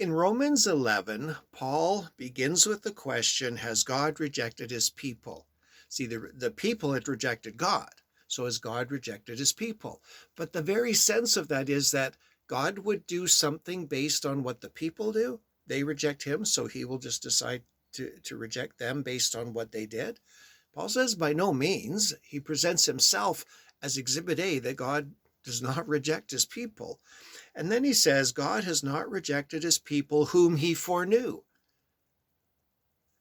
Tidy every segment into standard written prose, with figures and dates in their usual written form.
In Romans 11, Paul begins with the question, has God rejected his people? See, the people had rejected God, so has God rejected his people? But the very sense of that is that God would do something based on what the people do. They reject him, so he will just decide to reject them based on what they did. Paul says by no means. He presents himself as Exhibit A, that God does not reject his people. And then he says, God has not rejected his people whom he foreknew.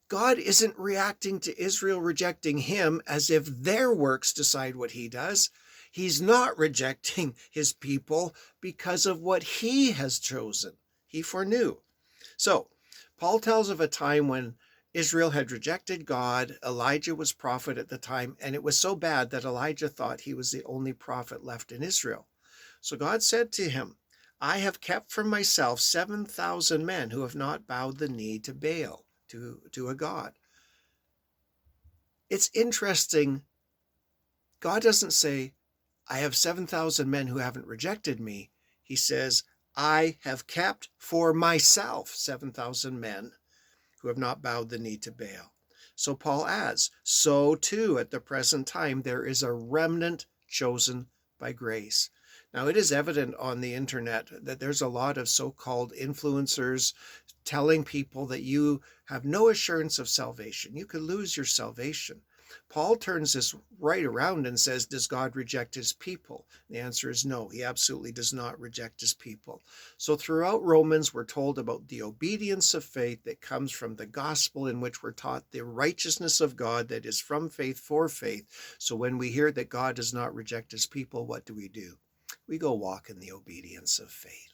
God isn't reacting to Israel rejecting him as if their works decide what he does. He's not rejecting his people because of what he has chosen. He foreknew. So, Paul tells of a time when Israel had rejected God. Elijah was prophet at the time, and it was so bad that Elijah thought he was the only prophet left in Israel. So God said to him, I have kept for myself 7,000 men who have not bowed the knee to Baal, to a god. It's interesting. God doesn't say, I have 7,000 men who haven't rejected me. He says, I have kept for myself 7,000 men who have not bowed the knee to Baal. So Paul adds, so too at the present time there is a remnant chosen by grace. Now, it is evident on the internet that there's a lot of so-called influencers telling people that you have no assurance of salvation. You could lose your salvation. Paul turns this right around and says, does God reject his people? The answer is no, he absolutely does not reject his people. So throughout Romans, we're told about the obedience of faith that comes from the gospel, in which we're taught the righteousness of God that is from faith for faith. So when we hear that God does not reject his people, what do? We go walk in the obedience of faith.